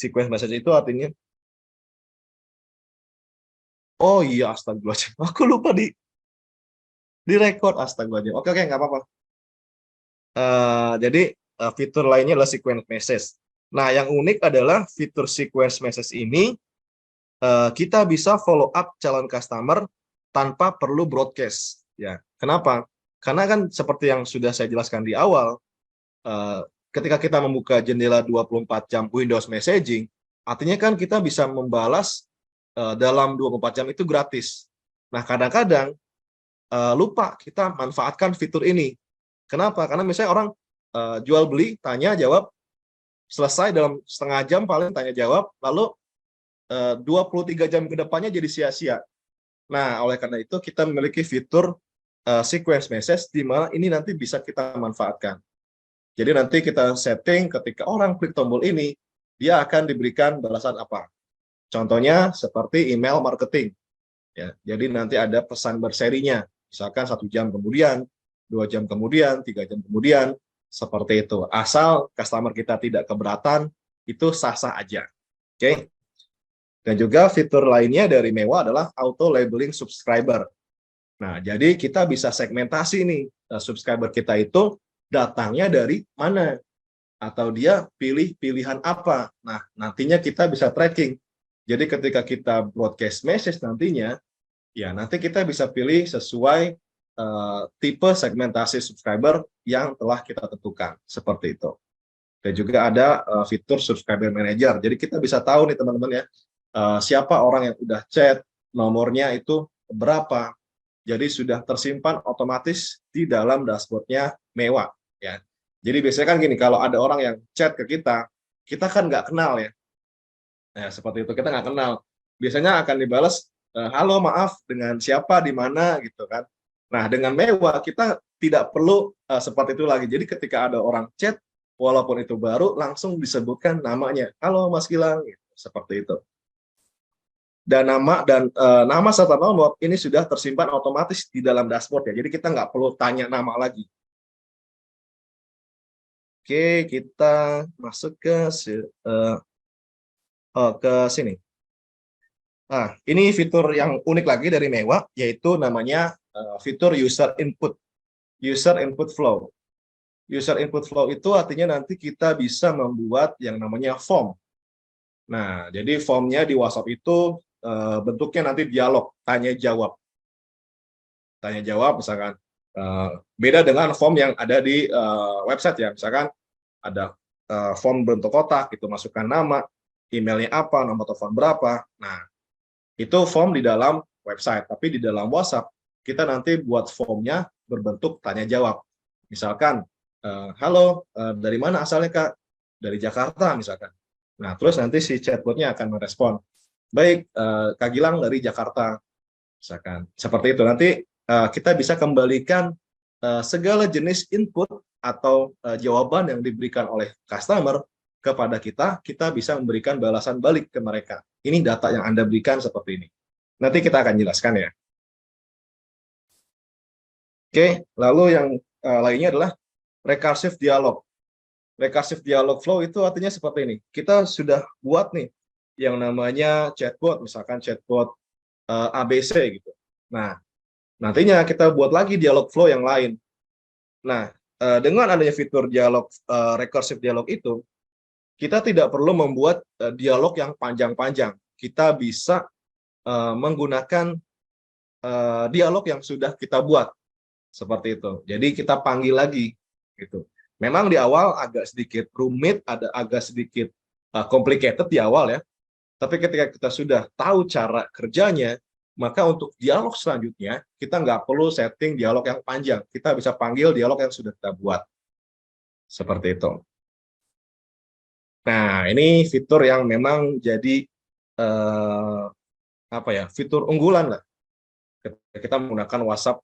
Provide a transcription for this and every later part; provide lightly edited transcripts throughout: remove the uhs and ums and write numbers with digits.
sequence message itu artinya, oh iya, astagfirullahaladzim, aku lupa di record, astagfirullahaladzim. Oke, nggak apa-apa. Jadi fitur lainnya adalah sequence message. Nah, yang unik adalah fitur sequence message ini kita bisa follow up calon customer tanpa perlu broadcast. Ya, kenapa? Karena kan seperti yang sudah saya jelaskan di awal, ketika kita membuka jendela 24 jam Windows Messaging, artinya kan kita bisa membalas dalam 24 jam itu gratis. Nah, kadang-kadang lupa kita manfaatkan fitur ini. Kenapa? Karena misalnya orang jual beli, tanya, jawab, selesai dalam setengah jam paling tanya jawab, lalu 23 jam ke depannya jadi sia-sia. Nah, oleh karena itu kita memiliki fitur sequence message di mana ini nanti bisa kita manfaatkan. Jadi nanti kita setting ketika orang klik tombol ini, dia akan diberikan balasan apa. Contohnya seperti email marketing. Ya, jadi nanti ada pesan berserinya, misalkan 1 jam kemudian, 2 jam kemudian, 3 jam kemudian, seperti itu. Asal customer kita tidak keberatan, itu sah-sah aja. Oke. Dan juga fitur lainnya dari Mewah adalah auto labeling subscriber. Nah, jadi kita bisa segmentasi nih, subscriber kita itu datangnya dari mana, atau dia pilih pilihan apa. Nah, nantinya kita bisa tracking. Jadi ketika kita broadcast message nantinya, ya nanti kita bisa pilih sesuai tipe segmentasi subscriber yang telah kita tentukan, seperti itu. Dan juga ada fitur subscriber manager. Jadi kita bisa tahu nih teman-teman ya, siapa orang yang udah chat, nomornya itu berapa. Jadi sudah tersimpan otomatis di dalam dashboardnya Mewah. Ya. Jadi biasanya kan gini, kalau ada orang yang chat ke kita kan nggak kenal ya. Nah, seperti itu, kita nggak kenal. Biasanya akan dibalas, halo maaf, dengan siapa, di mana, gitu kan. Nah, dengan Mewah, kita tidak perlu seperti itu lagi. Jadi ketika ada orang chat, walaupun itu baru, langsung disebutkan namanya. Halo Mas Gilang, gitu. Seperti itu. Dan nama serta nomor ini sudah tersimpan otomatis di dalam dashboard ya. Jadi kita nggak perlu tanya nama lagi. Oke, kita masuk ke sini. Nah, ini fitur yang unik lagi dari Mewah, yaitu namanya fitur user input flow. User input flow itu artinya nanti kita bisa membuat yang namanya form. Nah, jadi formnya di WhatsApp itu bentuknya nanti dialog, tanya jawab. Tanya jawab misalkan. Beda dengan form yang ada di website ya, misalkan ada form bentuk kotak, itu masukkan nama, emailnya apa, nomor telepon berapa. Nah, itu form di dalam website, tapi di dalam WhatsApp kita nanti buat formnya berbentuk tanya jawab. Misalkan, halo, dari mana asalnya Kak? Dari Jakarta misalkan. Nah, terus nanti si chatbotnya akan merespon. Baik, Kak Gilang dari Jakarta. Misalkan seperti itu. Nanti kita bisa kembalikan segala jenis input atau jawaban yang diberikan oleh customer kepada kita bisa memberikan balasan balik ke mereka. Ini data yang Anda berikan seperti ini. Nanti kita akan jelaskan ya. Oke, lalu yang lainnya adalah recursive dialog. Recursive dialog flow itu artinya seperti ini. Kita sudah buat nih yang namanya chatbot, misalkan chatbot ABC gitu. Nah, nantinya kita buat lagi dialog flow yang lain. Nah, dengan adanya fitur dialog recursive dialog itu, kita tidak perlu membuat dialog yang panjang-panjang. Kita bisa menggunakan dialog yang sudah kita buat seperti itu. Jadi kita panggil lagi gitu. Memang di awal agak sedikit rumit, agak sedikit complicated di awal ya. Tapi ketika kita sudah tahu cara kerjanya, maka untuk dialog selanjutnya kita nggak perlu setting dialog yang panjang. Kita bisa panggil dialog yang sudah kita buat. Seperti itu. Nah, ini fitur yang memang jadi fitur unggulan lah. Ketika kita menggunakan WhatsApp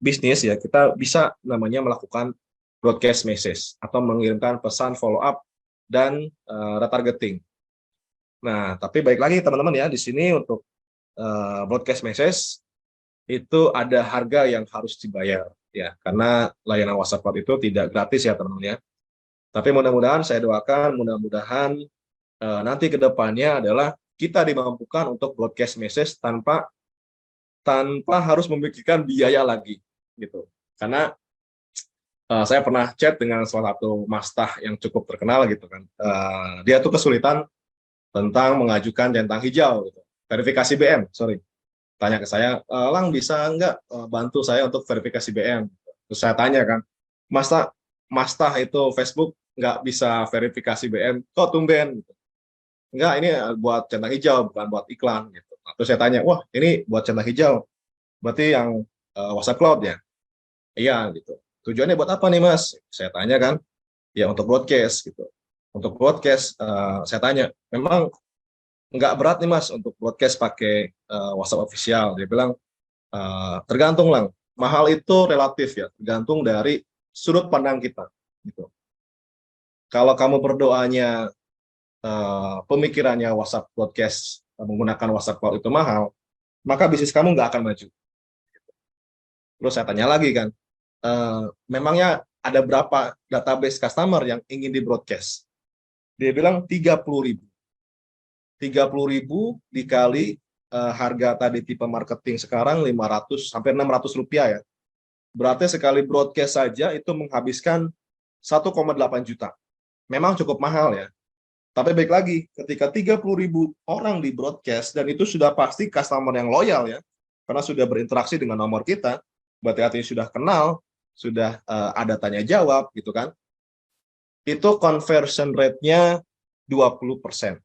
bisnis ya, kita bisa namanya melakukan broadcast message atau mengirimkan pesan follow up dan retargeting. Nah, tapi baik lagi teman-teman ya, di sini untuk broadcast message itu ada harga yang harus dibayar ya, karena layanan WhatsApp itu tidak gratis ya teman-teman ya. Tapi mudah-mudahan saya doakan, mudah-mudahan nanti ke depannya adalah kita dimampukan untuk broadcast message tanpa harus memikirkan biaya lagi gitu. Karena saya pernah chat dengan salah satu mastah yang cukup terkenal gitu kan. Dia tuh kesulitan tentang mengajukan centang hijau gitu. Verifikasi BM, sorry. Tanya ke saya, Lang bisa nggak bantu saya untuk verifikasi BM? Terus saya tanya kan, mastah itu Facebook nggak bisa verifikasi BM, kok tumben? Gitu. Nggak, ini buat centang hijau, bukan buat iklan. Gitu. Terus saya tanya, wah ini buat centang hijau, berarti yang WhatsApp Cloud ya? Iya gitu. Tujuannya buat apa nih Mas? Saya tanya kan, ya untuk broadcast gitu. Untuk broadcast, saya tanya, memang nggak berat nih Mas untuk broadcast pakai WhatsApp official. Dia bilang, tergantung Lang. Mahal itu relatif ya, tergantung dari sudut pandang kita. Gitu. Kalau kamu berdoanya, pemikirannya WhatsApp broadcast menggunakan WhatsApp Cloud itu mahal, maka bisnis kamu nggak akan maju. Terus saya tanya lagi kan, memangnya ada berapa database customer yang ingin di broadcast? Dia bilang 30.000. 30.000 dikali harga tadi tipe marketing sekarang 500 sampai 600 rupiah ya. Berarti sekali broadcast saja itu menghabiskan 1,8 juta. Memang cukup mahal ya. Tapi baik lagi, ketika 30.000 orang di broadcast dan itu sudah pasti customer yang loyal ya, karena sudah berinteraksi dengan nomor kita, berarti artinya sudah kenal, sudah ada tanya jawab gitu kan. Itu conversion rate-nya 20%.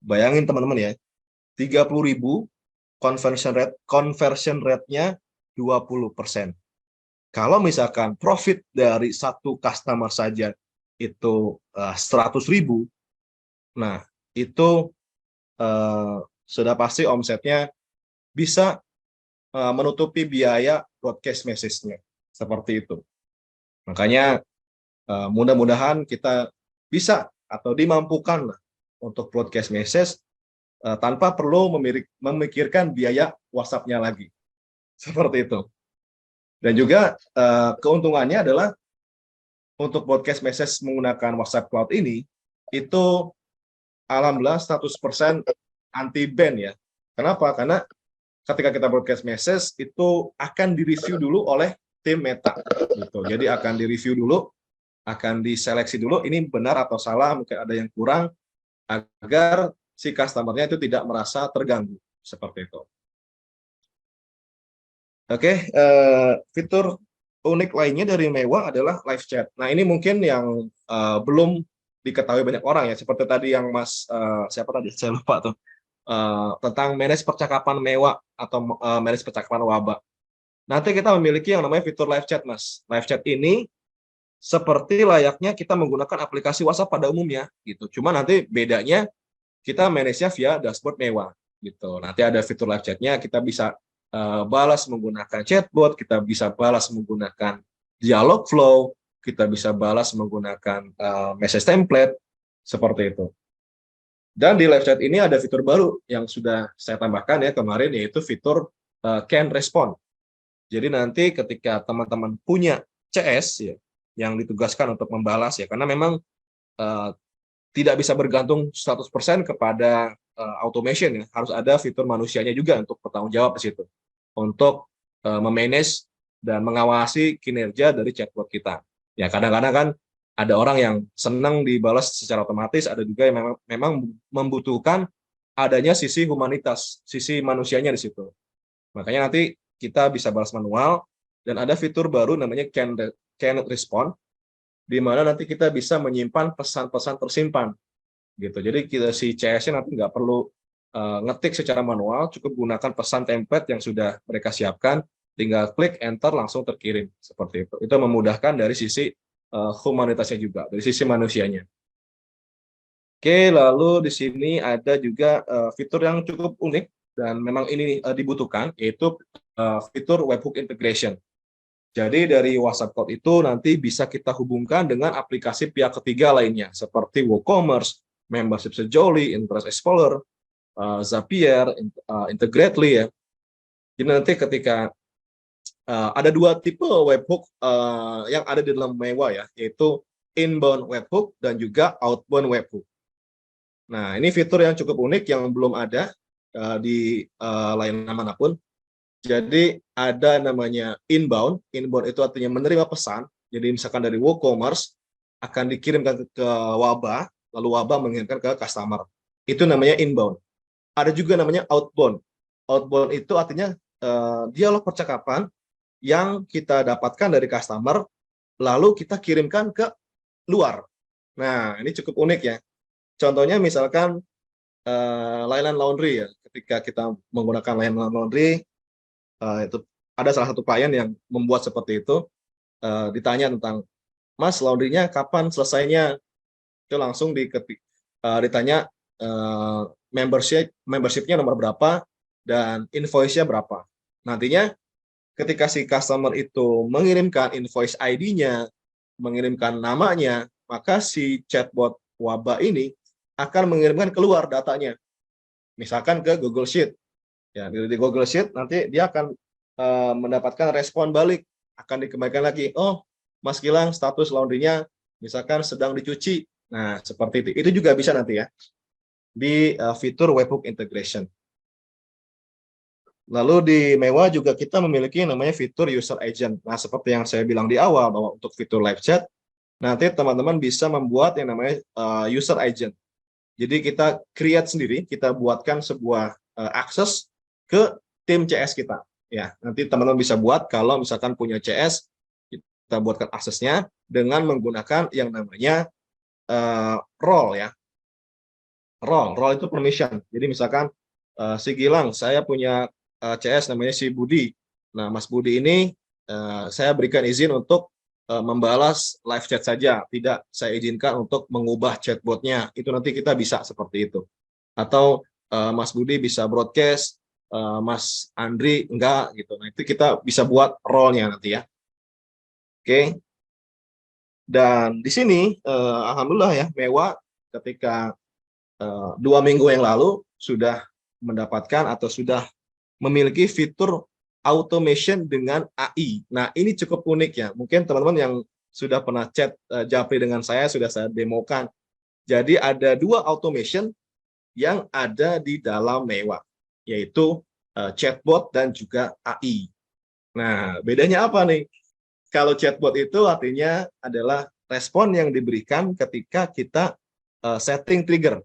Bayangin teman-teman ya, 30.000 conversion rate-nya 20%. Kalau misalkan profit dari satu customer saja itu 100.000, nah itu sudah pasti omsetnya bisa menutupi biaya broadcast message-nya. Seperti itu. Makanya mudah-mudahan kita bisa atau dimampukan untuk broadcast message tanpa perlu memikirkan biaya WhatsApp-nya lagi. Seperti itu. Dan juga keuntungannya adalah untuk broadcast message menggunakan WhatsApp Cloud ini, itu alhamdulillah 100% anti-ban ya. Kenapa? Karena ketika kita broadcast message, itu akan direview dulu oleh tim Meta. Gitu. Jadi akan direview dulu, akan diseleksi dulu, ini benar atau salah, mungkin ada yang kurang, agar si customer-nya itu tidak merasa terganggu. Seperti itu. Oke, fitur unik lainnya dari Mewah adalah live chat. Nah, ini mungkin yang belum diketahui banyak orang ya, seperti tadi yang Mas, siapa tadi? Saya lupa tuh. Tentang manage percakapan Mewah atau manage percakapan Waba. Nanti kita memiliki yang namanya fitur live chat, Mas. Live chat ini seperti layaknya kita menggunakan aplikasi WhatsApp pada umumnya, gitu. Cuma nanti bedanya kita manage-nya via dashboard Mewah, gitu. Nanti ada fitur live chat-nya, kita bisa balas menggunakan chatbot, kita bisa balas menggunakan dialog flow, kita bisa balas menggunakan message template, seperti itu. Dan di live chat ini ada fitur baru yang sudah saya tambahkan ya kemarin, yaitu fitur can respond. Jadi nanti ketika teman-teman punya CS ya, yang ditugaskan untuk membalas ya, karena memang tidak bisa bergantung 100% kepada automation ya, harus ada fitur manusianya juga untuk bertanggung jawab di situ, untuk memanage dan mengawasi kinerja dari chatbot kita. Ya kadang-kadang kan ada orang yang senang dibalas secara otomatis, ada juga yang memang membutuhkan adanya sisi humanitas, sisi manusianya di situ. Makanya nanti kita bisa balas manual, dan ada fitur baru namanya can respond, di mana nanti kita bisa menyimpan pesan-pesan tersimpan. Gitu. Jadi si CS-nya nanti nggak perlu ngetik secara manual, cukup gunakan pesan template yang sudah mereka siapkan, tinggal klik enter langsung terkirim seperti itu. Itu memudahkan dari sisi humanitasnya juga, dari sisi manusianya. Oke, lalu di sini ada juga fitur yang cukup unik dan memang ini dibutuhkan, yaitu fitur webhook integration. Jadi dari WhatsApp Cloud itu nanti bisa kita hubungkan dengan aplikasi pihak ketiga lainnya, seperti WooCommerce, Membership Sejoli, Interest Explorer, Zapier, Integrately ya. Jadi nanti ketika ada dua tipe webhook yang ada di dalam Mewah ya, yaitu inbound webhook dan juga outbound webhook. Nah, ini fitur yang cukup unik yang belum ada di layanan manapun. Jadi ada namanya inbound. Inbound itu artinya menerima pesan. Jadi misalkan dari WooCommerce akan dikirimkan ke Waba, lalu Waba mengirimkan ke customer. Itu namanya inbound. Ada juga namanya outbound. Outbound itu artinya dialog percakapan yang kita dapatkan dari customer, lalu kita kirimkan ke luar. Nah, ini cukup unik ya. Contohnya misalkan layanan laundry ya. Ketika kita menggunakan layanan laundry, itu ada salah satu klien yang membuat seperti itu, ditanya tentang, Mas, laundrynya kapan selesainya? Itu langsung ditanya membershipnya nomor berapa dan invoice-nya berapa. Nantinya ketika si customer itu mengirimkan invoice ID-nya, mengirimkan namanya, maka si chatbot Waba ini akan mengirimkan keluar datanya, misalkan ke Google Sheet. Ya, di Google Sheet nanti dia akan mendapatkan respon balik, akan dikembalikan lagi. Oh, Mas Gilang, status laundry-nya misalkan sedang dicuci. Nah, seperti itu. Itu juga bisa nanti ya di fitur webhook integration. Lalu di Mewah juga kita memiliki namanya fitur user agent. Nah, seperti yang saya bilang di awal bahwa untuk fitur live chat, nanti teman-teman bisa membuat yang namanya user agent. Jadi kita create sendiri, kita buatkan sebuah akses ke tim CS kita. Ya, nanti teman-teman bisa buat kalau misalkan punya CS, kita buatkan aksesnya dengan menggunakan yang namanya role ya. Role itu permission. Jadi misalkan si Gilang, saya punya CS namanya si Budi. Nah, Mas Budi ini saya berikan izin untuk membalas live chat saja, tidak saya izinkan untuk mengubah chatbotnya. Itu nanti kita bisa seperti itu. Atau Mas Budi bisa broadcast, Mas Andri enggak gitu. Nah, itu kita bisa buat role-nya nanti ya. Oke. Dan di sini alhamdulillah ya, Mewah ketika 2 minggu yang lalu sudah mendapatkan atau sudah memiliki fitur automation dengan AI. Nah, ini cukup unik ya. Mungkin teman-teman yang sudah pernah chat Japri dengan saya, sudah saya demokan. Jadi ada 2 automation yang ada di dalam Mewah, yaitu chatbot dan juga AI. Nah, bedanya apa nih? Kalau chatbot itu artinya adalah respon yang diberikan ketika kita setting trigger.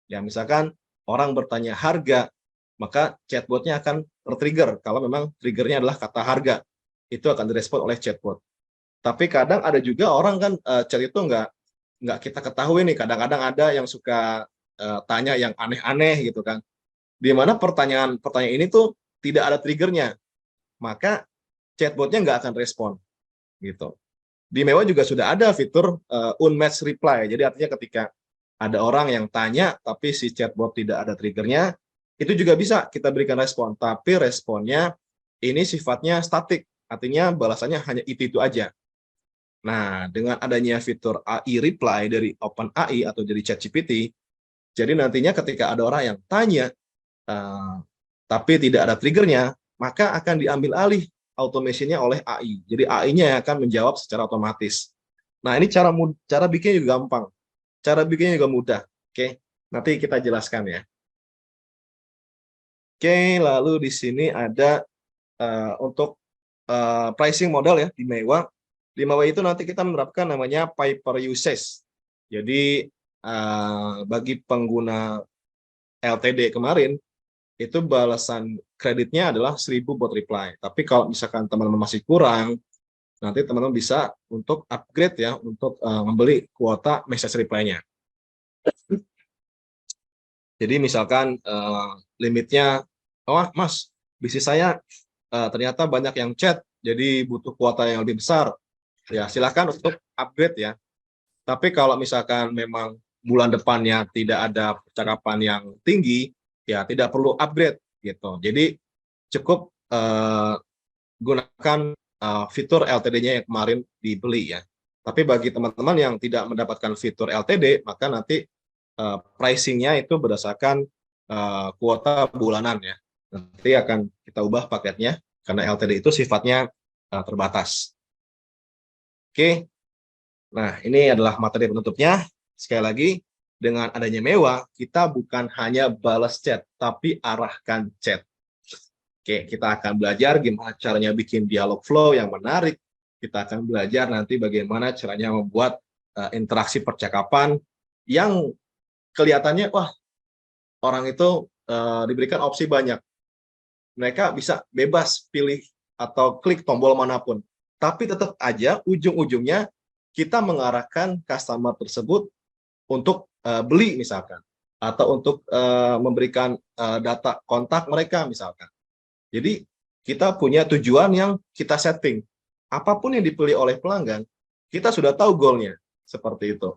Ya, misalkan orang bertanya harga, maka chatbotnya akan tertrigger kalau memang triggernya adalah kata harga. Itu akan direspon oleh chatbot. Tapi kadang ada juga orang kan chat itu nggak kita ketahui nih. Kadang-kadang ada yang suka tanya yang aneh-aneh gitu kan. Di mana pertanyaan ini tuh tidak ada triggernya, maka chatbotnya nggak akan respon gitu. Di Mewah juga sudah ada fitur unmatched reply. Jadi artinya ketika ada orang yang tanya tapi si chatbot tidak ada triggernya, itu juga bisa kita berikan respon. Tapi responnya ini sifatnya statik, artinya balasannya hanya itu aja. Nah, dengan adanya fitur AI reply dari OpenAI atau dari ChatGPT, jadi nantinya ketika ada orang yang tanya tapi tidak ada triggernya, maka akan diambil alih automation-nya oleh AI. Jadi AI-nya yang akan menjawab secara otomatis. Nah, ini cara bikinnya juga gampang. Cara bikinnya juga mudah. Oke, nanti kita jelaskan ya. Oke, lalu di sini ada untuk pricing modal ya di Mewah. Di Mewah itu nanti kita menerapkan namanya pay per usage. Jadi bagi pengguna LTD kemarin, itu balasan kreditnya adalah 1.000 buat reply. Tapi kalau misalkan teman-teman masih kurang, nanti teman-teman bisa untuk upgrade ya, untuk membeli kuota message reply-nya. Jadi misalkan limitnya, oh Mas, bisnis saya ternyata banyak yang chat, jadi butuh kuota yang lebih besar. Ya silakan untuk upgrade ya. Tapi kalau misalkan memang bulan depannya tidak ada percakapan yang tinggi, ya tidak perlu upgrade gitu. Jadi cukup gunakan fitur LTD-nya yang kemarin dibeli ya. Tapi bagi teman-teman yang tidak mendapatkan fitur LTD, maka nanti pricing-nya itu berdasarkan kuota bulanan ya. Nanti akan kita ubah paketnya karena LTD itu sifatnya terbatas. Oke. Nah, ini adalah materi penutupnya. Sekali lagi, dengan adanya Mewah, kita bukan hanya balas chat, tapi arahkan chat. Oke, kita akan belajar gimana caranya bikin dialog flow yang menarik. Kita akan belajar nanti bagaimana caranya membuat interaksi percakapan yang kelihatannya, wah, orang itu diberikan opsi banyak. Mereka bisa bebas pilih atau klik tombol manapun. Tapi tetap aja ujung-ujungnya kita mengarahkan customer tersebut untuk beli misalkan. Atau untuk memberikan data kontak mereka misalkan. Jadi kita punya tujuan yang kita setting. Apapun yang dipilih oleh pelanggan, kita sudah tahu goalnya. Seperti itu.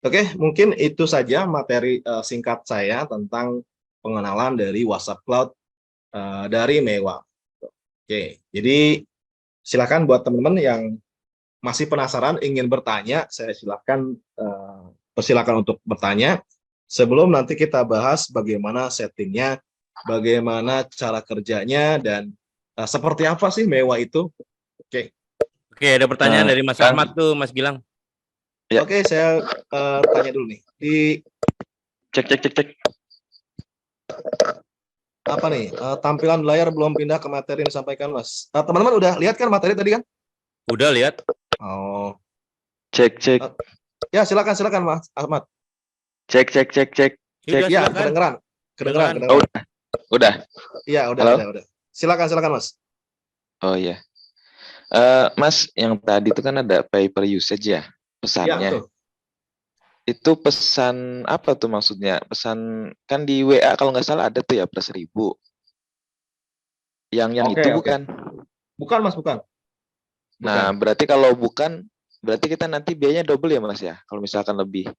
Oke, mungkin itu saja materi singkat saya tentang pengenalan dari WhatsApp Cloud dari Mewah. Oke, jadi silakan buat teman-teman yang masih penasaran ingin bertanya, saya persilakan untuk bertanya. Sebelum nanti kita bahas bagaimana settingnya, bagaimana cara kerjanya, dan seperti apa sih Mewah itu. Oke. Oke, ada pertanyaan dari Mas Ahmad tuh, Mas Gilang. Ya. Oke, saya tanya dulu nih. Cek. Apa nih? Tampilan layar belum pindah ke materi yang disampaikan, Mas. Teman-teman udah lihat kan materi tadi kan? Udah lihat. Oh. Cek. Ya, silakan Mas Ahmad. Cek. Ya, kedengeran. Oh, udah. Iya, Halo? udah. Silakan Mas. Oh iya. Mas, yang tadi itu kan ada pay per usage ya, pesannya. Ya, betul. Itu pesan apa tuh maksudnya? Pesan kan di WA kalau nggak salah ada tuh ya per 1.000. Yang Oke. itu bukan? Bukan, Mas, bukan. Nah, berarti kalau bukan, berarti kita nanti biayanya double ya, Mas ya? Kalau misalkan lebih.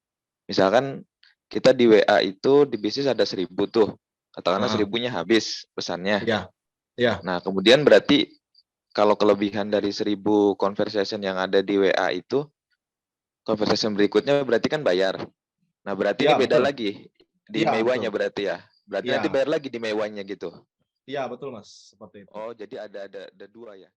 Misalkan kita di WA itu di bisnis ada 1.000 tuh. Katakanlah 1.000-nya habis pesannya. Ya. Nah, kemudian berarti kalau kelebihan dari 1.000 conversation yang ada di WA itu, conversation berikutnya berarti kan bayar. Nah, berarti Ya, ini beda betul. lagi di Ya, Mewahnya betul. berarti ya. Berarti Ya. nanti bayar lagi di Mewahnya gitu. Iya, betul, Mas. Seperti itu. Oh, jadi ada dua ya.